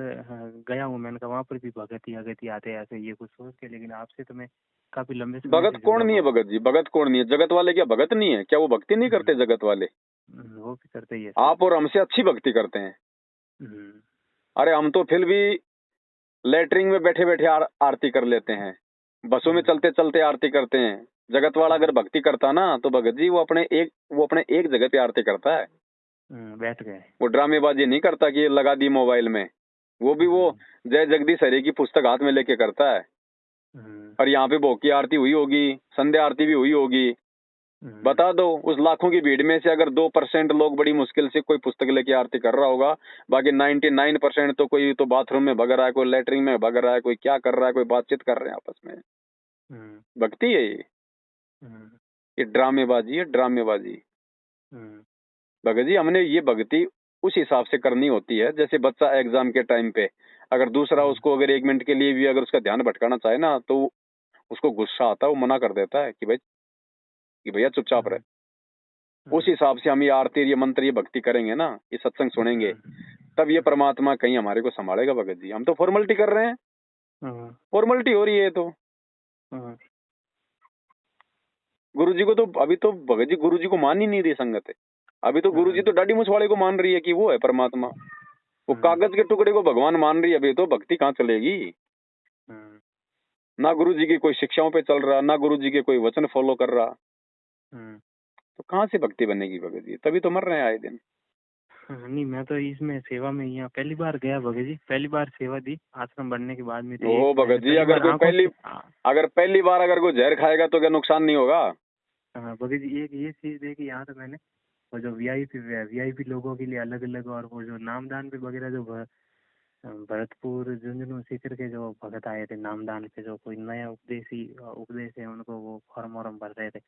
गया हूँ, मैंने कहा वहाँ पर भी भगत अगति आते हैं ऐसे, ये कुछ सोच के। लेकिन आपसे तो मैं काफी लंबे समय भगत कौन नहीं है भगत जी, भगत कौन नहीं है? जगत वाले क्या भगत नहीं है क्या? वो भक्ति नहीं करते जगत वाले? वो भी करते ही है। आप और हमसे अच्छी भक्ति करते हैं। अरे हम तो फिर भी लेटरिंग में बैठे बैठे आरती कर लेते हैं, बसों में चलते चलते आरती करते हैं। जगत वाला अगर भक्ति करता ना तो भगत जी वो अपने एक जगह पे आरती करता है, बैठ गए। वो ड्रामेबाजी नहीं करता कि लगा दी मोबाइल में, वो भी वो जय जगदीश हरे की पुस्तक हाथ में लेके करता है। और यहाँ पे भोग की आरती हुई होगी, संध्या आरती भी हुई होगी। बता दो उस लाखों की भीड़ में से अगर 2% लोग बड़ी मुश्किल से कोई पुस्तक लेके आरती कर रहा होगा, बाकी 99% तो कोई तो बाथरूम में भग रहा है, कोई लेटरिन में भग रहा है, कोई क्या कर रहा है, कोई बातचीत कर रहे हैं आपस में। भक्ति है ये ड्रामेबाजी है, ड्रामेबाजी। भगत जी हमने ये भक्ति उस हिसाब से करनी होती है, जैसे बच्चा एग्जाम के टाइम पे अगर दूसरा उसको अगर 1 मिनट के लिए भी अगर उसका ध्यान भटकाना चाहे ना, तो उसको गुस्सा आता है, वो मना कर देता है कि भाई कि भैया चुपचाप रहे। उस हिसाब से हम ये आरती, ये मंत्र, ये भक्ति करेंगे ना, ये सत्संग सुनेंगे, तब ये परमात्मा कहीं हमारे को संभालेगा भगत जी। हम तो फॉर्मेलिटी कर रहे हैं, फॉर्मेलिटी हो रही है। तो गुरु जी को तो अभी तो भगत जी गुरु जी को मान ही नहीं रही संगत है। अभी तो गुरु जी तो डाडी मुछवाड़े को मान रही है कि वो है परमात्मा, वो कागज के टुकड़े को भगवान मान रही है। अभी तो भक्ति कहाँ चलेगी? ना गुरु जी की कोई शिक्षाओं पे चल रहा, ना गुरु जी के कोई वचन फॉलो कर रहा, तो कहाँ से भक्ति बनेगी भगत जी? तभी तो मर रहे हैं आए दिन। नहीं, मैं तो इसमें सेवा में यहाँ पहली बार गया भगत जी, पहली बार सेवा दी आश्रम बनने के बाद में। ओ भगत जी, अगर पहली बार अगर कोई जहर खाएगा तो क्या नुकसान नहीं होगा? हाँ भगत जी, एक ये चीज देखी यहाँ तो मैंने, वो जो वीआईपी लोगों के लिए अलग अलग, और वो जो नामदान पे वगैरह जो भरतपुर झुंझुनू सीकर के जो भगत आए थे नामदान पे, जो कोई नया उपदेश है उनको वो फॉर्म वॉर्म भर रहे थे,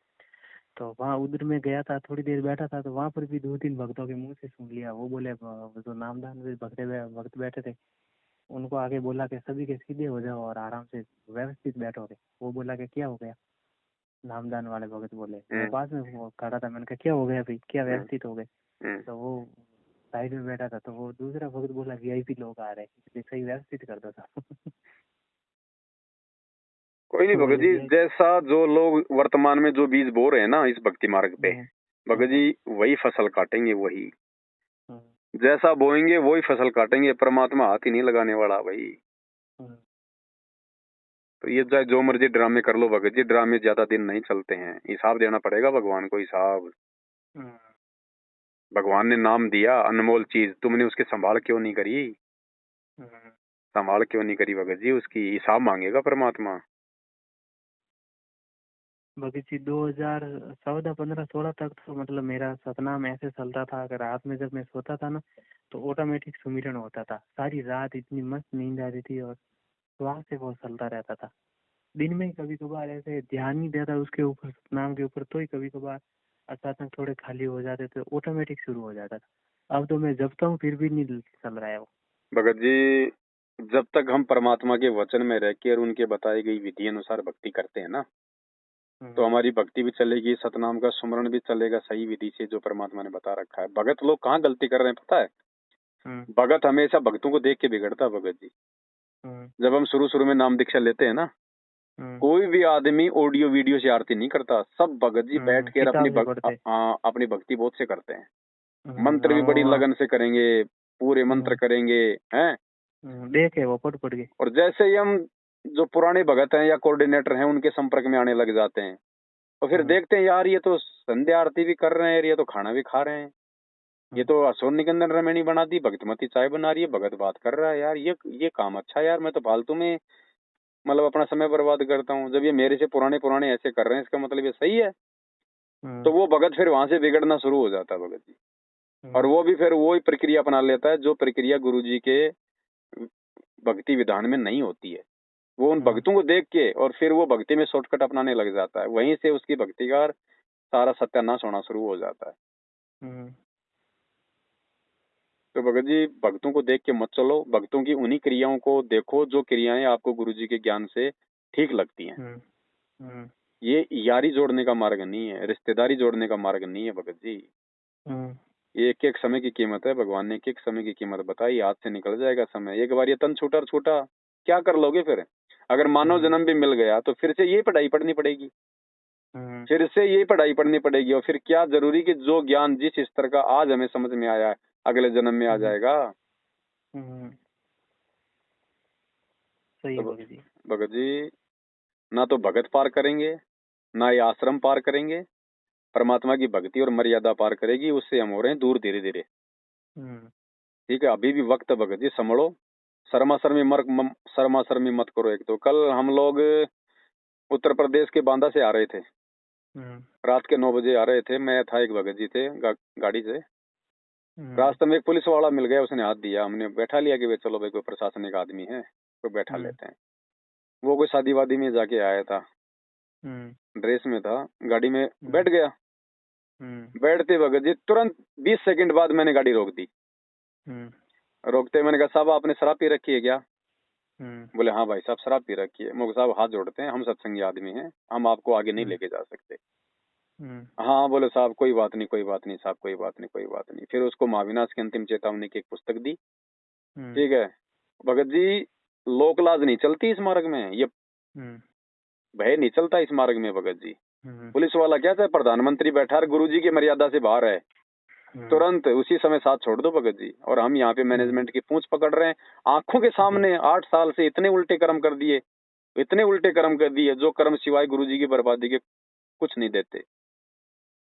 तो वहाँ उधर में गया था, थोड़ी देर बैठा था, तो वहाँ पर भी 2-3 भक्तों के मुंह से सुन लिया। वो बोले, जो नामदान में भक्त बैठे थे, उनको आगे बोला कि सभी के सीधे हो जाओ और आराम से व्यवस्थित बैठोगे। वो बोला कि क्या हो गया? नामदान वाले भगत बोले, मैं पास में वो खड़ा था, मैंने कहा क्या हो गया भाई, क्या व्यवस्थित हो गए? तो वो साइड में बैठा था, तो वो दूसरा भगत बोला वीआईपी लोग आ रहे हैं, इसलिए सही व्यवस्थित कर दो था। कोई नहीं भगत जी, जैसा जो लोग वर्तमान में जो बीज बो रहे हैं ना इस भक्ति मार्ग पे, भगत जी वही फसल काटेंगे। वही जैसा बोएंगे वही फसल काटेंगे। परमात्मा हाथ ही नहीं लगाने वाला भाई। तो ये चाहे जो मर्जी ड्रामे कर लो भगत जी, ड्रामे ज्यादा दिन नहीं चलते हैं। हिसाब देना पड़ेगा भगवान को, हिसाब। भगवान ने नाम दिया, अनमोल चीज, तुमने उसकी संभाल क्यों नहीं करी? संभाल क्यों नहीं करी भगत जी? उसकी हिसाब मांगेगा परमात्मा। भगत जी 2014, 15, 16 तक तो मतलब मेरा सतनाम ऐसे चलता था, अगर रात में जब मैं सोता था ना तो ऑटोमेटिक सुमिरन होता था, सारी रात इतनी मस्त नींद आती थी और श्वास से वो चलता रहता था। दिन में कभी कभार ऐसे ध्यान नहीं देता उसके ऊपर, सतनाम के ऊपर, तो ही कभी कभार अचानक थोड़े खाली हो जाते थे, ऑटोमेटिक शुरू हो जाता था। अब तो मैं जपता हूँ फिर भी नहीं चल रहा है वो। भगत जी जब तक हम परमात्मा के वचन में रह के और उनके बताई गई विधि अनुसार भक्ति करते हैं ना, तो हमारी भक्ति भी चलेगी, सतनाम का सुमरण भी चलेगा सही विधि से जो परमात्मा ने बता रखा है। भगत लोग कहाँ गलती कर रहे हैं पता है? भगत हमेशा भक्तों को देख के बिगड़ता है भगत जी। जब हम शुरू में नाम दीक्षा लेते हैं ना, कोई भी आदमी ऑडियो वीडियो से आरती नहीं करता। सब भगत जी बैठ के अपनी भक्ति बोध से करते हैं। मंत्र भी बड़ी लगन से करेंगे, पूरे मंत्र करेंगे हैं, देखे वो पढ़ के। और जैसे ही हम जो पुराने भगत हैं या कोऑर्डिनेटर हैं उनके संपर्क में आने लग जाते हैं, तो फिर देखते हैं यार ये तो संध्या आरती भी कर रहे हैं, ये तो खाना भी खा रहे हैं, ये तो असुर निकंदन रमणी बना दी, भक्तमती चाय बना रही है, भगत बात कर रहा है। यार ये काम अच्छा है यार, मैं तो फालतू में मतलब अपना समय बर्बाद करता हूँ। जब ये मेरे से पुराने ऐसे कर रहे हैं, इसका मतलब ये सही है। तो वो भगत फिर वहां से बिगड़ना शुरू हो जाता है भगत जी, और वो भी फिर वही प्रक्रिया अपना लेता है जो प्रक्रिया गुरु जी के भक्ति विधान में नहीं होती है। वो उन भक्तों को देख के और फिर वो भक्ति में शॉर्टकट अपनाने लग जाता है, वहीं से उसकी भक्ति का सारा सत्यानाश होना शुरू हो जाता है। तो भगत जी भक्तों को देख के मत चलो, भक्तों की उन्हीं क्रियाओं को देखो जो क्रियाएं आपको गुरु जी के ज्ञान से ठीक लगती हैं। ये यारी जोड़ने का मार्ग नहीं है, रिश्तेदारी जोड़ने का मार्ग नहीं है भगत जी। ये एक एक समय की कीमत है। भगवान ने एक एक समय की कीमत बताई, हाथ से निकल जाएगा समय। एक बार ये तन छूटा क्या कर लोगे फिर? अगर मानव जन्म भी मिल गया तो फिर से ये पढ़ाई पढ़नी पड़ेगी, फिर से यही पढ़ाई पढ़नी पड़ेगी, और फिर क्या जरूरी कि जो ज्ञान जिस स्तर का आज हमें समझ में आया है अगले जन्म में आ जाएगा। सही तो भगत जी, भगत जी ना तो भगत पार करेंगे, ना ये आश्रम पार करेंगे, परमात्मा की भक्ति और मर्यादा पार करेगी। उससे हम हो रहे हैं दूर धीरे धीरे। ठीक है, अभी भी वक्त है भगत जी, संभलो, शर्मा शर्मी मत करो। एक तो कल हम लोग उत्तर प्रदेश के बांदा से आ रहे थे, रात के 9 बजे आ रहे थे। मैं था, एक भगत जी थे गाड़ी से। रास्ते में एक पुलिस वाला मिल गया, उसने हाथ दिया, हमने बैठा लिया कि भाई चलो भाई कोई प्रशासनिक आदमी है तो बैठा लेते हैं। वो कोई शादी वादी में जाके आया था, ड्रेस में था, गाड़ी में बैठ गया। बैठते भगत जी तुरंत 20 सेकंड बाद मैंने गाड़ी रोक दी। रोकते मैंने कहा साहब आपने शराब पी रखी है क्या? बोले हाँ भाई साहब शराब पी रखी है। मुझे साहब हाथ जोड़ते हैं, हम सत्संगी आदमी हैं, हम आपको आगे नहीं लेके जा सकते। हाँ बोले साहब कोई बात नहीं, कोई बात नहीं साहब, कोई बात नहीं, कोई बात नहीं। फिर उसको महाविनाश की अंतिम चेतावनी की एक पुस्तक दी। ठीक है भगत जी, लोक लाज नहीं चलती इस मार्ग में, ये भय नहीं चलता इस मार्ग में भगत जी। पुलिस वाला क्या है, प्रधानमंत्री बैठा है, गुरु जी की मर्यादा से बाहर है, तुरंत उसी समय साथ छोड़ दो भगत जी। और हम यहाँ पे मैनेजमेंट की पूंछ पकड़ रहे हैं, आंखों के सामने 8 साल से इतने उल्टे कर्म कर दिए, इतने उल्टे कर्म कर दिए, जो कर्म सिवाय गुरु जी की बर्बादी के कुछ नहीं देते।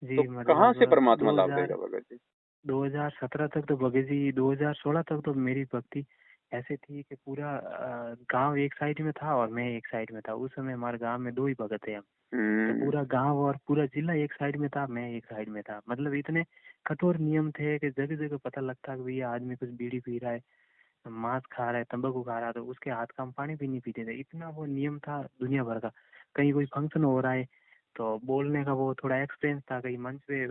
तो कहाँ से परमात्मा लाभ देगा भगत जी? 2017 तक तो भगत जी, 2016 तक तो मेरी भक्ति ऐसे थी कि पूरा गांव एक साइड में था और मैं एक साइड में था। उस समय हमारे गांव में 2 ही भगत थे हम, तो पूरा गांव और पूरा जिला एक साइड में था, मैं एक साइड में था। मतलब इतने कठोर नियम थे कि जगह जगह पता लगता कि भैया आदमी कुछ बीड़ी पी रहा है, मांस खा रहा है, तंबाकू खा रहा है, तो उसके हाथ का हम पानी भी नहीं पीते थे। इतना वो नियम था दुनिया भर का। कहीं कोई फंक्शन हो रहा है तो बोलने का वो थोड़ा एक्सपीरियंस था। कहीं मंच पे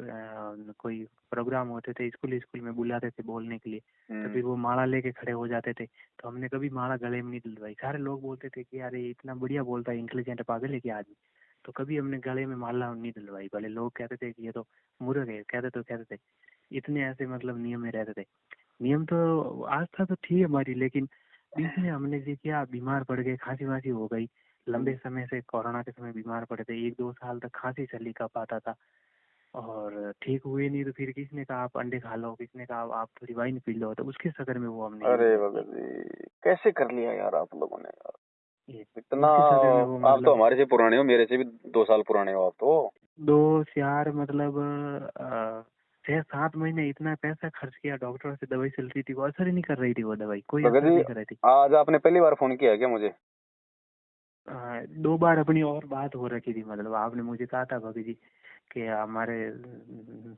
कोई प्रोग्राम होते थे, स्कूल स्कूल में बुलाते थे बोलने के लिए, तो फिर वो माला लेके खड़े हो जाते थे। तो हमने कभी माला गले में नहीं दिलवाई। सारे लोग बोलते थे कि यार ये इतना बढ़िया बोलता है, इंटेलिजेंट पागल है क्या आदमी। तो कभी हमने गले में माला नहीं दिलवाई। भले लोग कहते थे कि ये तो मूर्ख है, कहते थे। इतने ऐसे मतलब नियम में रहते थे। नियम तो आस्था तो थी हमारी, लेकिन बीच में हमने ये किया, बीमार पड़ गए, खांसी वासी हो गई। लंबे समय से कोरोना के समय बीमार पड़े थे, 1-2 साल तक खांसी चली कप आता था और ठीक हुए नहीं। तो फिर किसने कहा आप अंडे खा लो, किसने कहा आप थोड़ी वाइन पी लो, तो उसके चक्कर में वो हमने अरे भगत जी कैसे कर लिया यार आप लोगों ने यार इतना। उसके चक्कर में वो आप तो मतलब हमारे से पुराने हो, मेरे से भी 2 साल पुराने हो आप तो। 2 4 मतलब 6-7 महीने इतना पैसा खर्च किया, डॉक्टर से दवाई चल रही थी, वो असर ही नहीं कर रही थी। वो दवाई कोई भगत असर जी नहीं कर रही थी। आज आपने पहली बार फोन किया है क्या मुझे? 2 बार अपनी और बात हो रखी थी। मतलब आपने मुझे कहा था भगत जी कि हमारे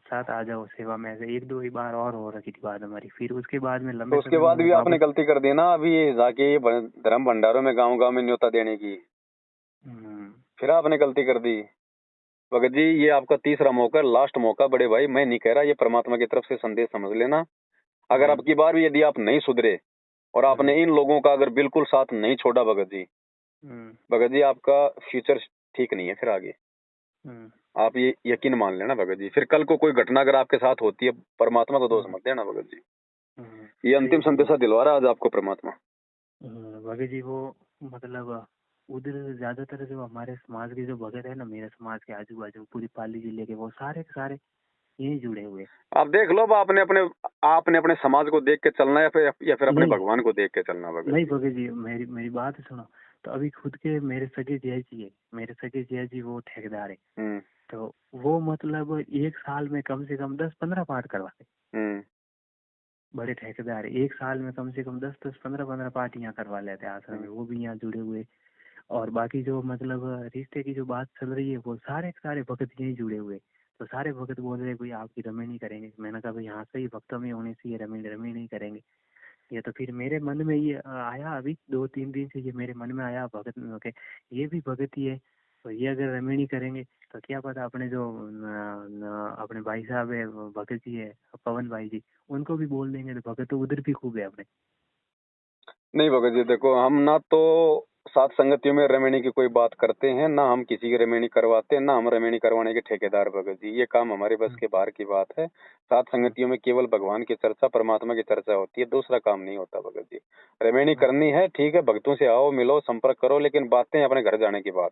साथ आ जाओ सेवा में, ऐसे 1-2 ही बार और हो रखी थी बात हमारी। फिर उसके बाद में तो लंबे उसके समय में बाद वो भी आपने वापस। गलती कर दी ना, अभी ये जाके ये धर्म भंडारों में गांव में न्योता देने की, फिर आपने गलती कर दी। भगत जी ये आपका तीसरा मौका, लास्ट मौका बड़े भाई। मैं नहीं कह रहा, ये परमात्मा की तरफ से संदेश समझ लेना। अगर आपकी बार भी यदि आप नहीं सुधरे और आपने इन लोगों का अगर बिल्कुल साथ नहीं छोड़ा भगत जी आपका फ्यूचर ठीक नहीं है फिर आगे। आप ये यकीन मान लेना भगत जी। फिर कल को कोई घटना अगर आपके साथ होती है, परमात्मा को दोष मत देना भगत जी। ये अंतिम संदेशा दिलवा रहा है आज आपको परमात्मा। भगत जी वो मतलब उधर ज्यादातर जो हमारे समाज के जो भगत है ना, मेरे समाज के आजू बाजू पूरी पाली जिले के, वो सारे के सारे यही जुड़े हुए। आप देख लो, आपने अपने समाज को देख के चलना है या फिर अपने भगवान को देख के चलना भगत नहीं भगत जी, मेरी बात सुनो। तो अभी खुद के मेरे सगे जिया जी वो ठेकेदार है। तो वो मतलब 1 साल में कम से कम 10-15 पाठ करवाते। बड़े ठेकेदार है, 1 साल में कम से कम 10-15 पाठ यहाँ करवा लेते हैं आश्रम में। वो भी यहाँ जुड़े हुए। और बाकी जो मतलब रिश्ते की जो बात चल रही है, वो सारे के सारे भगत यही जुड़े हुए। तो सारे भगत बोल रहे भाई आपकी रमे नहीं करेंगे। मैंने कहा भाई यहाँ से ही भक्तों में होने से ये रमे नहीं करेंगे। ये तो फिर मेरे मन में ये आया, अभी 2-3 दिन से ये मेरे मन में आया भगत के, ये भी भगत ही है। तो ये अगर रमेणी करेंगे तो क्या पता अपने जो अपने भाई साहब है भगत जी है, पवन भाई जी, उनको भी बोल देंगे तो भगत तो उधर भी खूब है अपने। नहीं भगत जी देखो, हम ना तो सात संगतियों में रमेणी की कोई बात करते हैं, ना हम किसी की रमेणी करवाते हैं, ना हम रमेणी करवाने के ठेकेदार भगत जी। ये काम हमारे बस के बाहर की बात है। सात संगतियों में केवल भगवान की चर्चा, परमात्मा की चर्चा होती है, दूसरा काम नहीं होता भगत जी। रमेणी करनी है ठीक है, भक्तों से आओ मिलो संपर्क करो, लेकिन बातें अपने घर जाने की बात।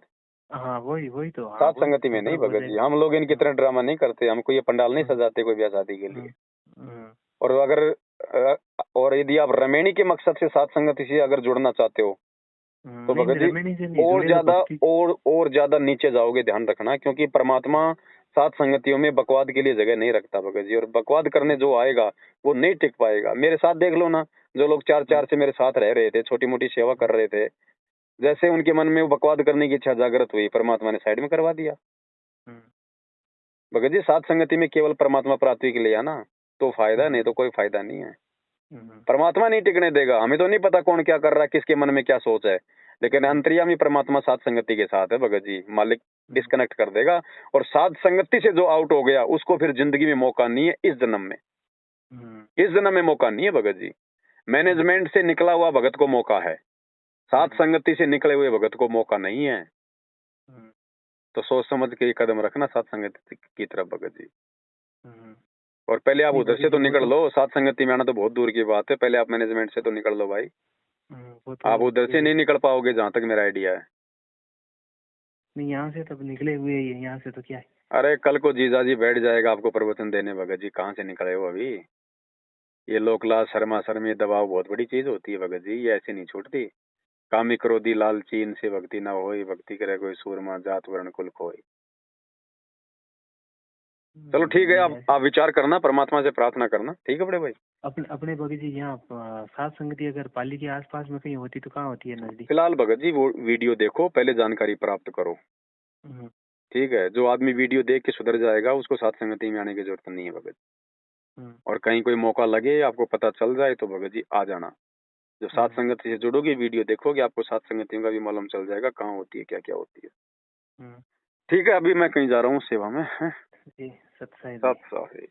हाँ वही तो। हाँ, सात संगति में नहीं भगत जी। हम लोग इनकी तरह ड्रामा नहीं करते, हमको ये पंडाल नहीं सजाते कोई ब्याह शादी के लिए। और अगर और यदि आप रमेणी के मकसद से सात संगति से अगर जुड़ना चाहते हो तो भगत जी और ज्यादा नीचे जाओगे, ध्यान रखना। क्योंकि परमात्मा सात संगतियों में बकवाद के लिए जगह नहीं रखता भगत जी। और बकवाद करने जो आएगा वो नहीं टिक पाएगा। मेरे साथ देख लो ना, जो लोग 4-4 से मेरे साथ रह रहे थे, छोटी मोटी सेवा कर रहे थे, जैसे उनके मन में वो बकवाद करने की इच्छा जागृत हुई, परमात्मा ने साइड में करवा दिया। भगत जी सात संगति में केवल परमात्मा प्राप्ति के लिए आना तो फायदा, नहीं तो कोई फायदा नहीं है। परमात्मा नहीं टिकने देगा। हमें तो नहीं पता कौन क्या कर रहा है, किसके मन में क्या सोच है, लेकिन अंतर्यामी परमात्मा सात संगति के साथ है भगत जी। मालिक डिस्कनेक्ट कर देगा और सात संगति से जो आउट हो गया उसको फिर जिंदगी में मौका नहीं है, इस जन्म में। इस जन्म में मौका नहीं है भगत जी। मैनेजमेंट से निकला हुआ भगत को मौका है, साथ संगति से निकले हुए भगत को मौका नहीं है, हम्म, तो सोच समझ के कदम रखना साथ संगति की तरफ भगत जी। हम्म। और पहले आप नहीं उधर भगत से तो जी वो निकल तो लो, साथ संगति में आना तो बहुत दूर की बात है, पहले आप मैनेजमेंट से तो निकल लो भाई। वो आप तो उधर भगत से जी नहीं निकल पाओगे जहां तक मेरा आइडिया है। नहीं, यहाँ से तब निकले हुए ही है, यहाँ से तो क्या है। अरे कल को जीजा जी बैठ जाएगा आपको प्रवचन देने, भगत जी कहाँ से निकले हो अभी। ये लोक लाज शर्मा शर्मी दबाव बहुत बड़ी चीज होती है भगत जी, ये ऐसे नहीं छूटती। कामी क्रोधी लालची इनसे भक्ति ना होई, भक्ति करे कोई सूरमा जात वर्ण कुल खोई। चलो ठीक है, नहीं ऐसे आप विचार करना, परमात्मा से प्रार्थना करना, ठीक है बड़े भाई। अपने अपने भगत जी यहाँ सात संगति अगर पाली के आसपास में कहीं होती तो कहाँ होती है नजदीक। फिलहाल भगत जी वो वीडियो देखो, पहले जानकारी प्राप्त करो, हम्म, ठीक है। जो आदमी वीडियो देख के सुधर जाएगा उसको साथ संगति में आने की जरूरत नहीं है भगत। हम्म, और कहीं कोई मौका लगे, आपको पता चल जाए तो भगत जी आ जाना। जब साथ संगति से जुड़ोगे, वीडियो देखोगे, आपको साथ संगतियों का भी मालूम चल जाएगा कहाँ होती है, क्या क्या होती है। हम्म। ठीक है, अभी मैं कहीं जा रहा हूँ सेवा में, है। जी सत्साई जी। सत